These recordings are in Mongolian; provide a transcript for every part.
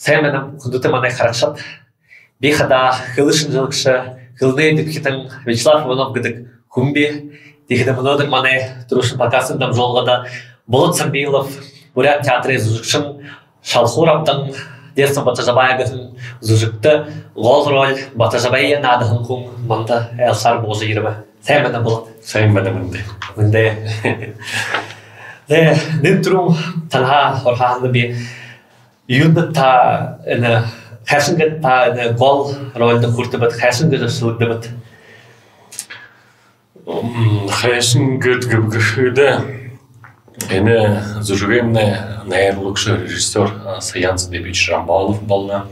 Сәйменім құндыты маны қарақшат. Бейхада хылышын жылықшы, хылны дүккетін Вячеслав Иванов гыдык хумби. Дегені мұнодың маны тұрушын покасындам жолғада Болот Самбилов, Бурят театры зұжықшын, Шалхуравдың Дерсін Батажабайығын зұжықты, ғол роль Батажабайы надығын құм, манда әлсар бозы ерімі. Сәйменім болот. Сәйменім Мынде. Нын тұру танға орхағынды бе Юнды та қайшынғы та ғол рольді құрты бұд, қайшынғы жұрсылды бұд. Қайшынғы гүбгіхіді әні зүргемні нәйірлікші режиссер Саян Садебич Рамбалов балына.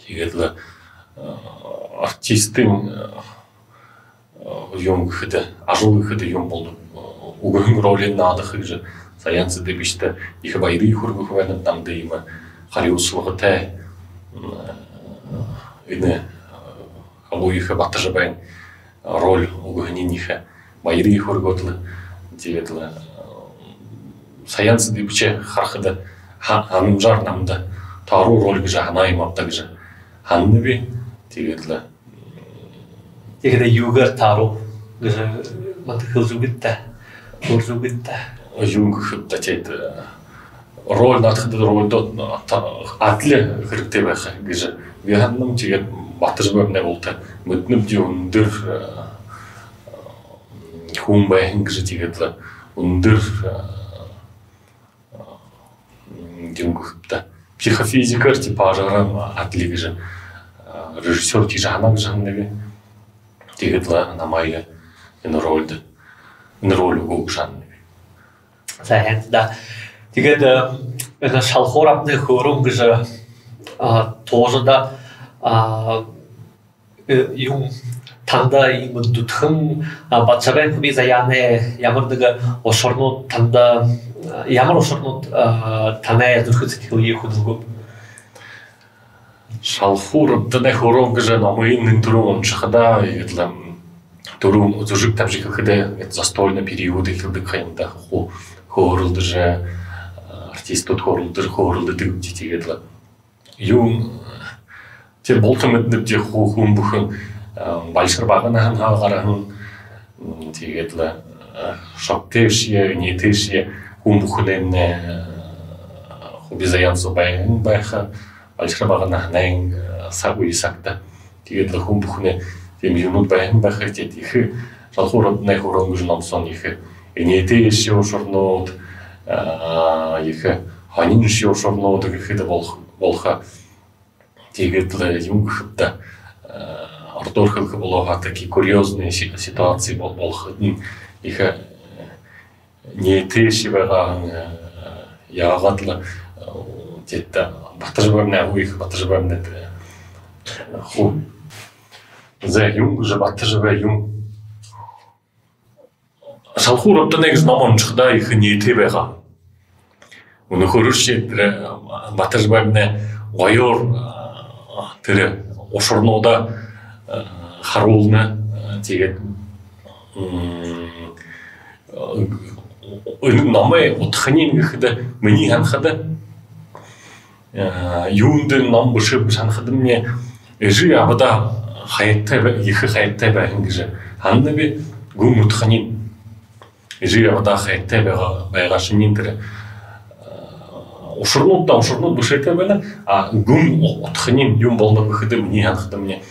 Тегедлі артистің үйім күхіді, ажыл күхіді үйім болды. Угын ролен надықы жы Саян Садебичті егі байры хүргіхі вәніп намды емі Хариусылығы тәй үні қалуйығы Батажабайын роль угынен егі байры хүргітлі дегедлі Саян Садебичі қарқыды ханым жар намды тару ролгі жағына емаптағы жы ханны бе дегедлі Дегеде югар тару гыжы маты қылжу бітті, көржу бітті. Юнг хыпта тейді роль натқыды рольді атлы қырықтай байқы гыжы. Веганным тегет Батажабайымне болды. Мүтініп де үндір хуым байын гыжы тегетлі. Үндір юнг хыпта. Психофизикар типажарам атлы гыжы. Режиссер тежағына гыжығындығы. Тегетлі намайы ені рольді. Ені ролі көк жанны. Сәйен, да. Тегеді шалхорапны хөрім гыжы тоже да юм танда имы дутхым Батажабайын көбей заяны ямырдығы ошорну танда ямыр ошорну танай дұрхыцы келге худылғы. Шалхурапты хөрім гыжы намайын тұруын шығыда тұру зүжік тәбжік қыды застольны периоды келді қайымда хорылды же артист от хорылды дүгді тегедлі. Юм те болтым өтініп де хуым бұхын балшыр бағынағын ғағарағын тегедлі шоктешие, нетешие хуым бұхын әміне хубизаян зубайын байқа балшыр бағынағын сағуи сақта тегедлі хуым бұхын тем юнут байын байқа тетихі жалхурапны хорым күжін амсон ехі Енеті еші ошырнуд, ехі ханин еші ошырнуд, ехі болға тегетлі юм күхіпті артур қылғы болуға таки курьезные ситуации болғыдың ехі неті еші байғағын яғатлы тетті Батажабайымне ехі Батажабайымне ху зә юм жы Батажабай юм Шалхурапты негіз наман шықда ехі ниеті байға. Оны көрірше Батажабайымне ойор тірі ошырнуда харулны тегет намай отханин ехіді мені ханхады юнды нам бышып шанхады мне ежі абыда ехі хаяттай байын кежі ханны бе гум отханин Ежі абыда хаяттай байға шынен тірі ошырнуд бышайтай байна гум отханин юм болны бұхыды мне ханхады мне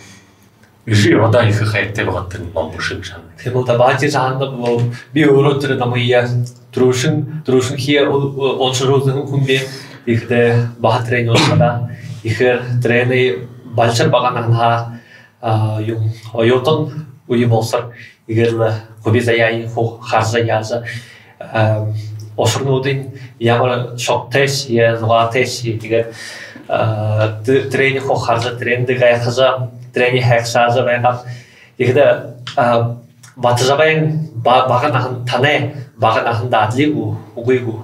ежі абыда ехі хаяттай байғаттын нам бышып шанны Темылда бәте жағында бұл бей ұры түрі намайя тұрушын хе оншы розығын күнбе ехді баға трені олшада ехір трені балшыр бағанағына ойотын ұйы болсыр егерлі көбез аяйын қаржа язы ошырнудың ямыр шоқтеш, зұғатеш егер трені қаржа, тренді ғайқыза, трені хәқшазы байған егді Батажабайын бағанағын танай, бағанағын да адлі ұғыйғу.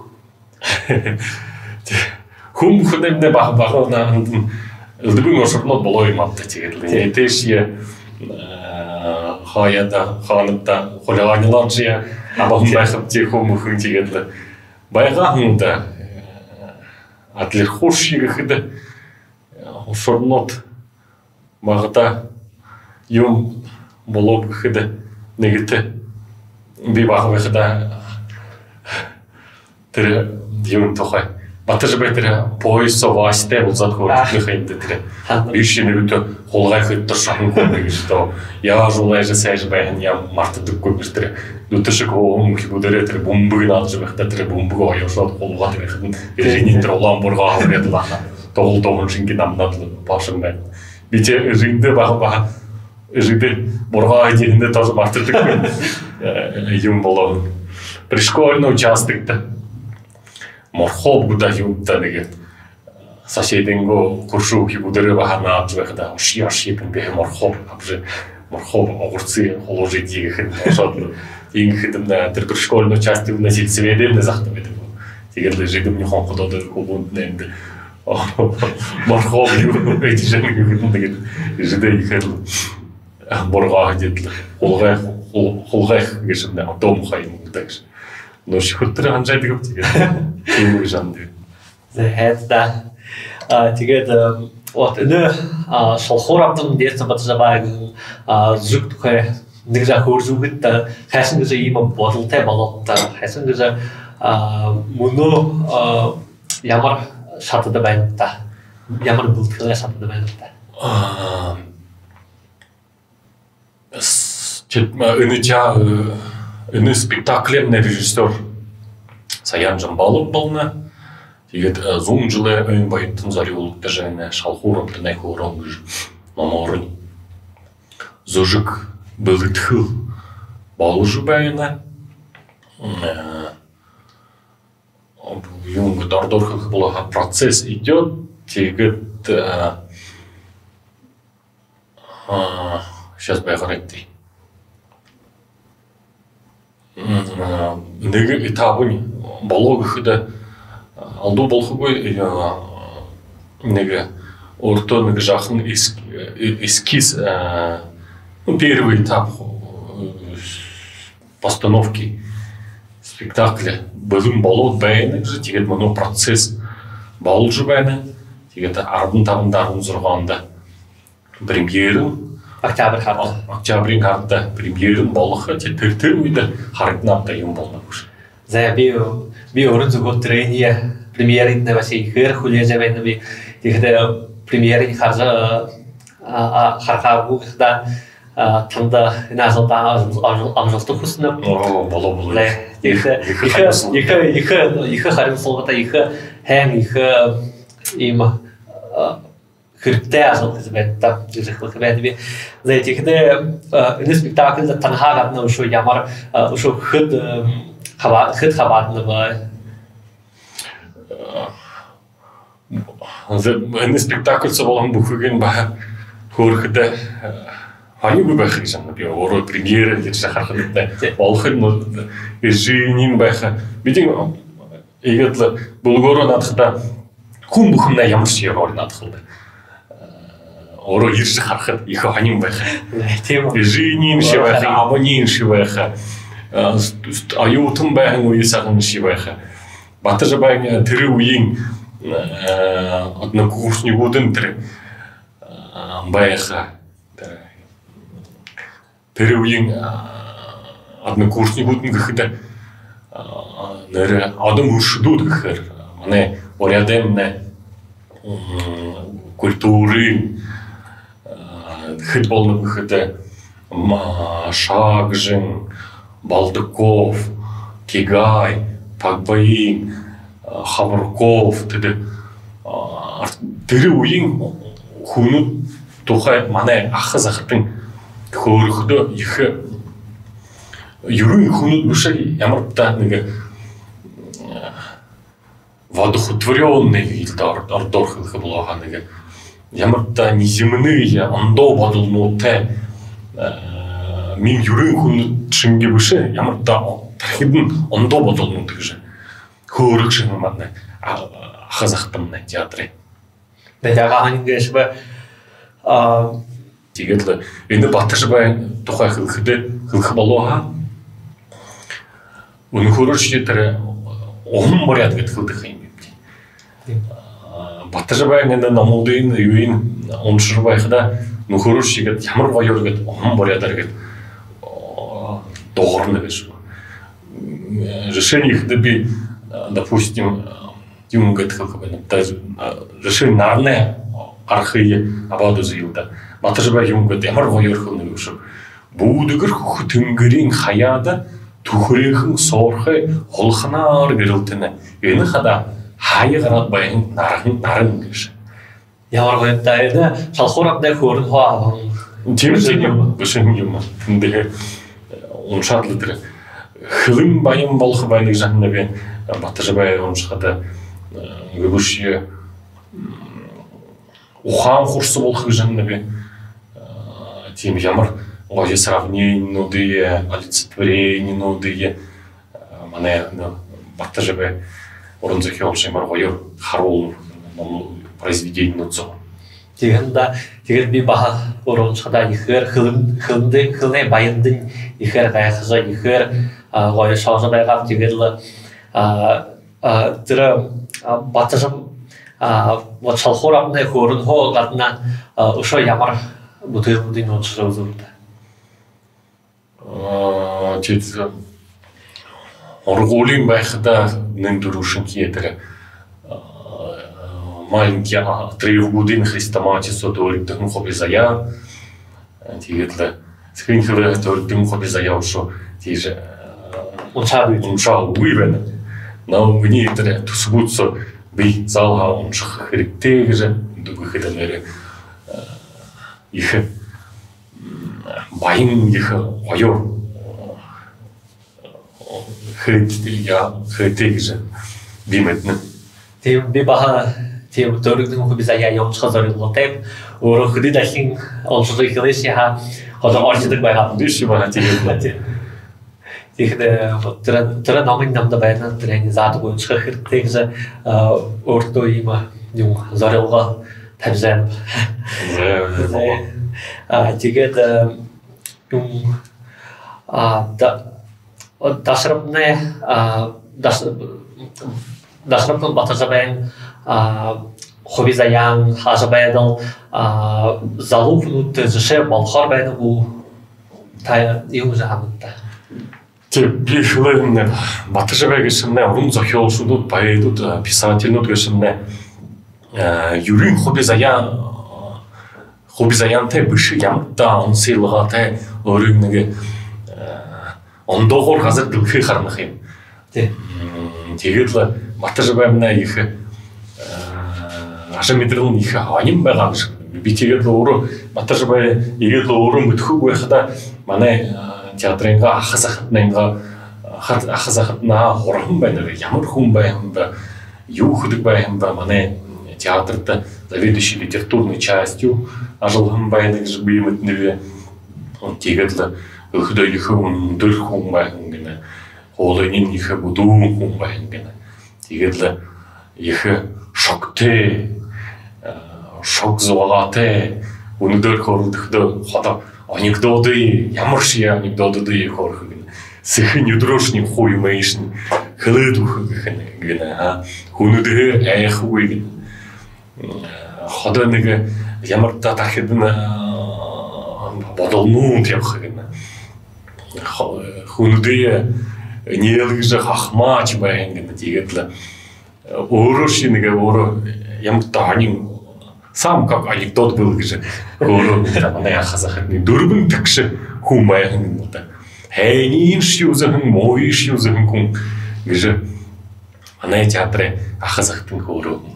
Хум күнемде бағанағын үлдігін ошырнуд болуы мапты тегерлі. Нетешие хаяда, ханытта, қолағанылар жия, абағын байқып те хум күн тегерлі. Байғағын да адлер хош егіхіді ошорнот багыта юм болоп гыхыды негите би багыхыда тире юм тохай батыжы бетире поезд совасте болзат көрүнүхөйдү тире ишини бүтө колгай хыттыр шагын көрүнүштө я жолай же сайжы байын я мартыдык көбүртүре дүтүшүк оом кибудере тире бумбугун алжы бекте тире бумбугу оёшот колга тире хыдын эринин олан борга алгыдыла тогул тогунчинки намнатылы башым бен бите ринде бага жиде борга айдинде тоже мартыдык юм болон пришкольный участокта морхоб гуда юмта неге сосединго куршу кибудере бахана абжвехда ушияшипин бе морхоб абже морхоб огурцы холожи дигехин шот ингхидим на пришкольный участок вносить сведения захтамеде тигелде жидим не хонкудоды кубунтненде морхоб ю эти же неге жиде ихел борга дедле холгай гешинде дом хайм также но шүхтэр анжай дэгв тэгээд юм жанд. Тэгээд тэгээд вот энэ шалхуурабдан дээрсэн батжаа баг зүг тухай нэг жаа хөрзүгэд хайсан гэж ийм бодолтой болоод хайсан гэж мөнөө ямар шатад байна та ямар бүлтгэл шатад байна та энэ спектаклемный режиссер Саян Жамбалов болна. Тэгээд зун жылы өн баяттын зарюлыкта және шалхурамды найхурам номорын зожик былытхыл балужы байына. Юнг дардорхых была процесс идет. Тэгээд сейчас байгарайты. Неге этабын балогыхыда алду болхугой неге орто неге жахын эскиз первый этап постановки спектакля бөлім болот байыны же тегет мұны процесс балжы байыны тегет ардын табындарын зұрғанда премьерін октябрин хатта премьерин болгох тетертер үйдө харитнапта юм болмакуш. За би орун зүгөт трения премьерин небаси хэр хүлээжэвэн би тэгэхдээ премьерин харжа хархагугда танда насалта амжолтой хүснэ болоо. Тэгэхээр их харин суулгата их хайм их им хэрэгтэй асуулт байдаг гэж хэлэх би. За тэгэхдээ энэ спектакль танхаа гадна ушуу ямар ушуу хэд хаваад нэ энэ спектакль зөвхөн бүхэгийн ба хөөрхөдө ханиг байх гэж байна. Би өөрөө премьер гэж харахад болох нь ежинин байх. Бидний ийгэл булгороо надхта хүн бүхнээ ямар ч юм надхал. Өөрөө ирж харахад их ханим байх. Тийм үү. Ежинин шиг байх, амонин шиг байх. Аюутан байх үеэсхэн шиг байх. Батж байна тэр үеийн однокурсникуудын тэр байх. Тэр үеийн однокурсникууд нь гэхэд нэр адам өршдүүд гэхээр манай урядын культуры хэд болно гэхэд Шагжин, Балдыков, Кигай, Пагбаин, Хаврков тэр үеийн хүнүүд тухай манай ах захтын хөөрхөдөө их ерөн хүнүүд биш ямар та нэг воодухотворенный вид ордорхох блоха нэг ямар та неземные ондоо бодлонуудтай мин ерөн хүнүүд шингээ биш ямар та тархинд ондоо бодлонууд гэж хөөрөх шиг манай ах захтын театрын Бэдаган ингэж ба тэгээд энэ Батар бай тухай хэлэх болоо өнөхөрөж тэр он моряд гэдэг хэлдэг юм. Батажабайнда намулдын үйін оншырбайхда нухуруш жигет ямар гоёр гет он борядар гет доғырны беш. Решение хдаби, допустим, юм гет решение нарне архие абаду зилда. Батажабай юм гет ямар гоёр хылны беш. Будыгыр хүтүнгэрийн хаяада түхрийнхэн соорхой холхнаар гэрэлтэнэ. Энэ хада хаяа гараад баян наран гэж. Ямар гоётай да шалхуураптай хөөрн хоо. Тийм юм биш юм. Тэндээ уншаал дээр хөлн баян болох байныг жанна би Батажабай уншихад гүшие ухаан хурс болох жанна би тийм ямар гоё сравнениенуудын олицетворениенуудын манай Батажабай уран зохиолч ямар гоёр харуул произведениенууд зов. Тэгээд би баха урамчхада ихэр хылны баяндын ихэр гайхажа ихэр гоёр шаажа байгаад тэгээд тэр Батажабай вот шалхуурапны хөөрн хоо гадна өшөө ямар бүтээгүүдийн онцлог үзүүлдэг. Чит оргуулын байхада нэг дөрвшин киетер маленький треугудин хрестоматис от орден хобизая тэгээд скринхэр орден хобизая ошо тийж уншаа үгүй байна. Но миний тэр төсгүүц би заалгаа унших хэрэгтэй гэж дүгүйхэд нэр их баян их гоёр хэрэгтэй гэж би мэднэ. Тийм би баха тийм дөрөвдөн хобизая явуулах зорилготой өөрөө хөдөө дахин онцлог хэлээс яа одоо орчдөг байгаа. Биш байна тийм. Тэгэхээр тэр намын намда байна тэр заадаг унших хэрэгтэй гэж өөртөө юм зорилго тавьж байна. Тэгээд дашрапны Батажабайн хобизаян хажабайдал залугнууд жишээ болохоор байна уу та юу жаамтай. Би хөлн Батажабай гэсэн уран зохиолчдод баядууд писательнууд гэсэн юрин хобизаянтай биш ямта онсилгатай өөрийг нэг ондоогоор газар дүрхий харнах юм. Тэгээд л Батажабайнаа их ашиг мэдрэл их аян байгаа гэж би тэгээд өөрөө Батажабай игээд өөрөө мэдхүүг байхада манай театрын ахасахтнаа хурхан байна ямар хүн байна юу хөдөг байна манай театрт заведующий литературной частью ажлхан байна гэж би мэднэ. Тэгээд л өхдөө их өндөр хүн байна гэнэ. Хоолойн их бүдүүн хүн байна гэнэ. Тэгээд л их шоктэй шок зоваатай өндөр хөрөлдөхдөө хата анекдоты ямар шиг анекдоты хорх гэнэ. Сэхэн өдрөөшний хуй мэйшн хөлөөд үхэн гэнэ. Хүнүдээ айхгүй гэнэ. Хада нэг ямар та тархид бодолнууд явах гэнэ. Хүнүдээ нийлгэж хахмаач байна гэнэ. Тэгээд л өөрөө шинэ өөрөө ямар таанин сам как анекдот был гэж өөрөө манай хасахны дөрвөн тагш хүн байна гэнэ. Хайнин шүүзэн мойш шүүзэн хүн гэж манай театрын хасахтын өөрөө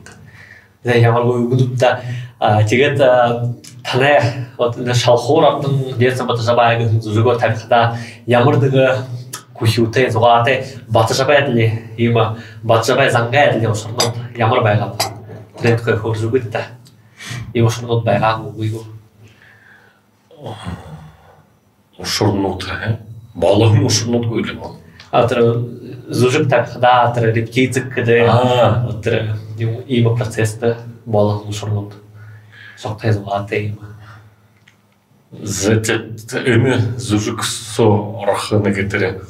ямар гүдүтта тэгээд танай вот шалхуурапны дээсэн Батажабай гэсэн зүгөө тавихда ямар нэг хүчтэй зугаатай Батажабайны ийм Батажабай зангаад явуулсан ямар байгаа тэгээд хөрзүгдтэй явуулсан байгаа үгүй юу ушурнууд болгон ушурнуудгүй юм атра зүжиг тавихда атра репетицик гэдэг атра ийм процесстэй болгон ушурнууд согтой зугаатай юм зэтэт энэ зүжиг со орох нэг дээр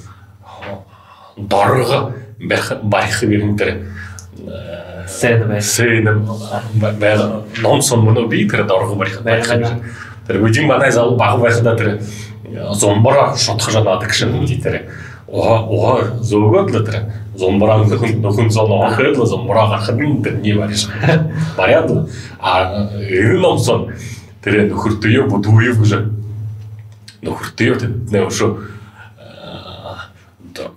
дорого барих гэрэн дээр Сенем нонсон моно битер дорго барих. Тэр бүжин манай зал баг байхад тэр зомбора шотх жанаад гшин дитэр. Ого зөөгөөд л тэр зомбора нөхөн зон охрол зомбора гарахад тэр не бариш. Баряд энэ нонсон тэр нөхөртөө бүдүүе гэж нөхөртөө тэр өшөө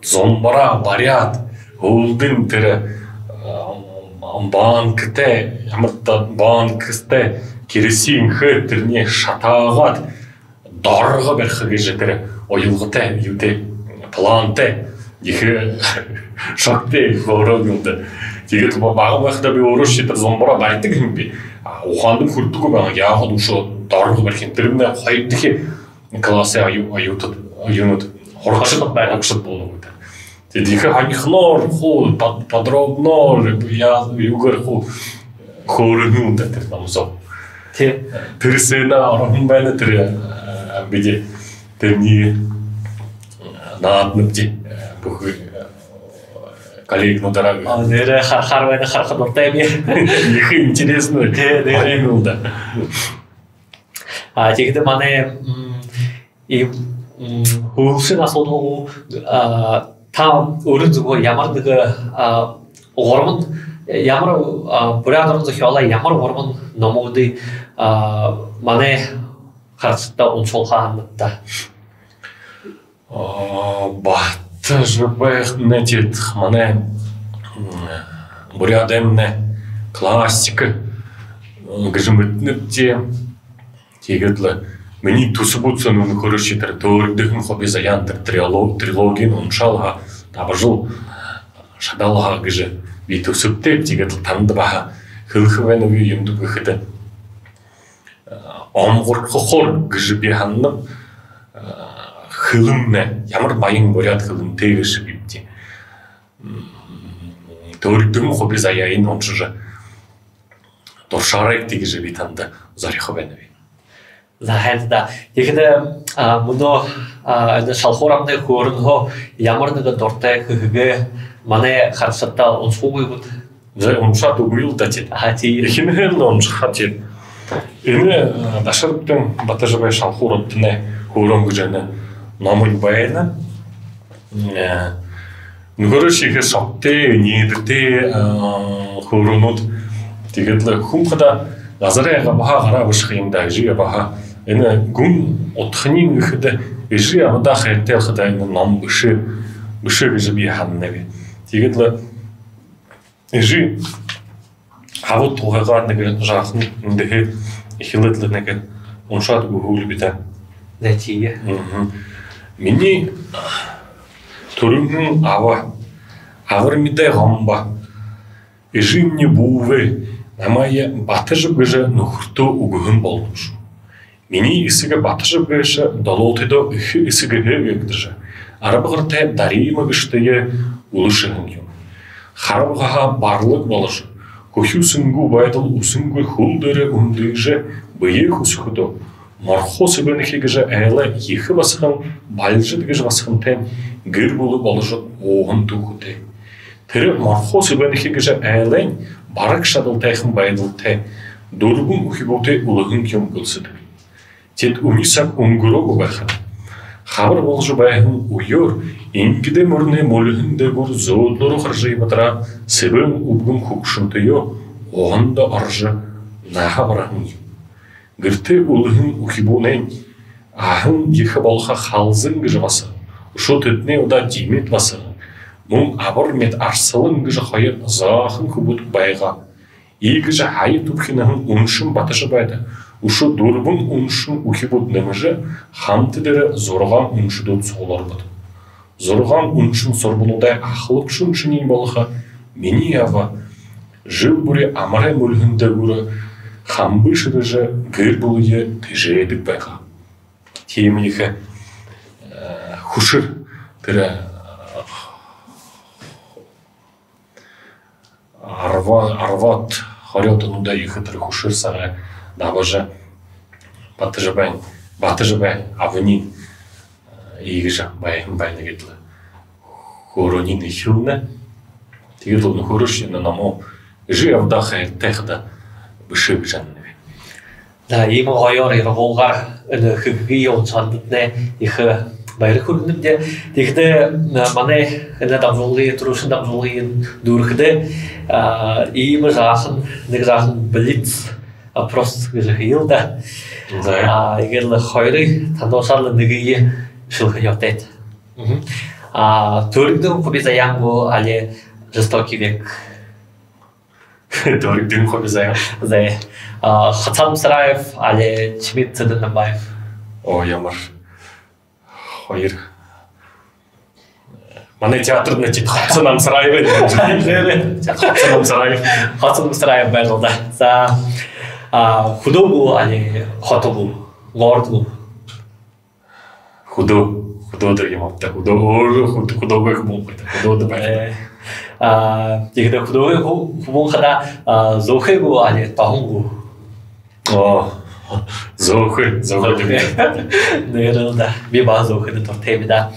зомбора баряд хөлдөн тэр банктэй ямар банктэй керосин хэр тэрний шатаагаад дорого барих гэж тэр оюугатай юутэй плантай их шаттай хоорогонд тэгээд баг байхдаа би өөрөө шийдэл зомбороо барьдаг юм би ухаанд нь хүрдэггүй байгаа яагаад өшөө дорого барих юм тэр нэ хоёр дахь классын аюунууд хорхошд байгаагшд болов. Тэгээд их ханихноор хуу подробно юугэр хуу хоорогонд тэр намсаа тэрсэна орхон байна тэр бид тэрний наадмж бүх коллегнуудаараа нэрэ харвана харахад болтой би их интересно тийм да. Тэгээд манай и хөөсөн асуудал та өөрөө зүгээр ямар нэг гормонд ямар бүрээд зохиолоо ямар гормон номуудыг манай харцтай уншуулхаа та батжбэх нэтэт манай бүрээдэмнэ классик гэж мэднэти тэгээд л миний төсбүүцэн өнөхөр шитэр төөрдөхөн хобби заяан трилогийн уншаалга табжул шадалга гэж би төсөвтэй тэгээд танд баха хөлхвэн үе юм дүүхэд омгорхохор гэж би ханна хөлмнэ ямар баян бүрээд хөлмтэй гэж бивти төөрдөн хобби заяан уншиж дуршарыг гэж би танд зарих байна. За хайрда тэгэхэд мөнөө энэ шалхуурамны хөөрнөө ямар нэг дуртай хөөгөө манай харцтай уншуугүйгүүд уншаад үгүй л дачид хинхэн уншихад энэ дашртын батажбай шалхуурамны хөөрөн гэж номын байна. Нөгөөрөө шихээр шогтэй нийлэртэй хөөрөнүүд тэгээд л хүмхада газараа баха гараа бушх юм да жига баха энэ гүн утхны гэхэд ижи авда хайртай хадаа энэ ном бишээ гэж би ханнаг. Тэгээд л ижи хавд тугагаар нэг жаахан энэ ихлэд л нэг уншаад гүйл битэ. Нэчие. Миний төрөнгөн авар мэдээ гомба ижи мне бувэ намайя батаж гэж нөхөртөө өгөхөн болно шүү. Миний эсэгэ батаж гэж долоотойдоо их эсэгэ гэдэг. Арабгартай дарима гэжтэй улушхан юм. Харавгаха барлаг болж хөхүсэнгүү байдал үсэнгүү хөл дээрээ өмдөж бие хөсөхөдөө морхос бэнхи гэж айла их басхан балжид гэж басхантай гэр бүл болж ууган дүүхтэй. Тэр морхос бэнхи гэж айлын бараг шадалтайхан байдалтай дөрвөн үхибүүтэй улгын юм гөлсөд. Тэд үнисак өнгөрөөг байхад хавар болж байхын уёр ингдэ мөрнө мөлхөндө бүр зөөлнөр харжи батра сэбэн үбгэн хөгшөнтөё оонд орж нахавран гэртэ улгын үхибүүнэн ахан их болха халзан гэж басан. Шот эдний удаа жимэт басан. Мөн авар мэд арслан гэж хоёр заахан хөбөд байгаа. Ийгж хаяд үхнэн үншин баташ байда. Ушу дөрвөн үншин үхибүүд нэмж хамт дээр 6 үншдүүд сууларбад. 6 үншин сурбулудай ахлып шүншний болха миний ава жил бүрээ амрай мөлхөндө бүр хамбышрж гэр бүлээ тэжээдэг байгаа. Тийм их хүшэр тэр арват хорётнуудаа их тэр хүшэр сарай наважа батажбай авни ийгж баян гэдэг хөөрөний нэхүнэ тэгээд л нөхөрөш энэ намуу жи авда хайртайхда бишиг жанна. Да, ийм хоёр иргуугаар хөггийн онцгойдны их баяр хүрнэмдээ тэгэхдээ манай энэ дамжуулгын төрөшин дамжуулгын дүүрэхдээ ийм жаахан нэг жаахан блиц опрос гэж хэлдэг. Игэл хоёрыг тандуушаал нэгийг шилхэн явтаад. Төрөгдөн хобизаянго але жестокий век. Төрөгдөн хобизаян. Зэ Хацамсраев але Чимит Цэдэнбаев. Оо ямар хоёр манай театрд нэчид Хацамсраев Хацамсраев байлаа. За худогу али хотогу гордгу худоодэр юм авта худогой хүмүүс худоод байна. Тэгээд худогой хүмүүс хада зохэгу али тахунгу. Зохэ нэрэлда би баа зохэд тортэмда.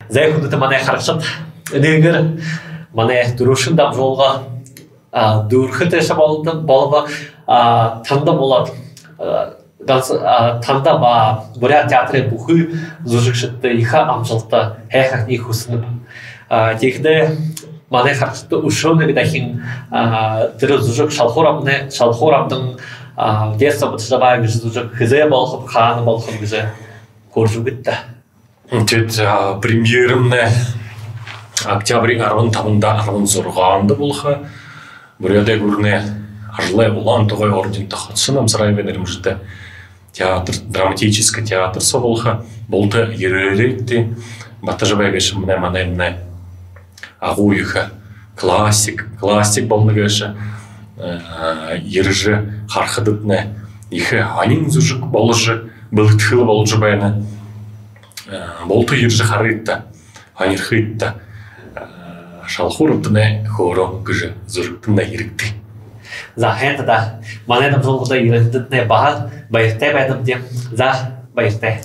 Зай хүндэт манай харагчид энэгээр манай дөрөвшин дамжуулга дөрөхөд шабалдан болоо танда болоод танда ба Бурят театрын бүхий зүжигчдтэй их амжилттай хайхахны хүснэ. Тэгэхдээ манай харагчид өшөөнөг дахин тэр зүжиг шалхуурамдан детство бацлабаа гэж зүжиг хэзээ болох хаан болох гэж хурж үгэттэй. Тэд премьерэмнэ октябрийн 15-да 16-нд болох Бурятыг үрнэ Арлай улаан тугай ордентэй Хацамсраев нэрмжтэй театр, драматический театр соболха болты ерэлэти батажбай гэж манай агууйха классик болно гэж ерж харахаднэ их анин зүжиг болж бэлтгэл болж байна. Болто ерж харыта ханирхыта шалхуурдны хоороо гэж зөрөгдөнө хэрэгтэй. За хэнтада манай дамжуулгада ирээдүйдээ баяртай байдаг юм. За баяртай.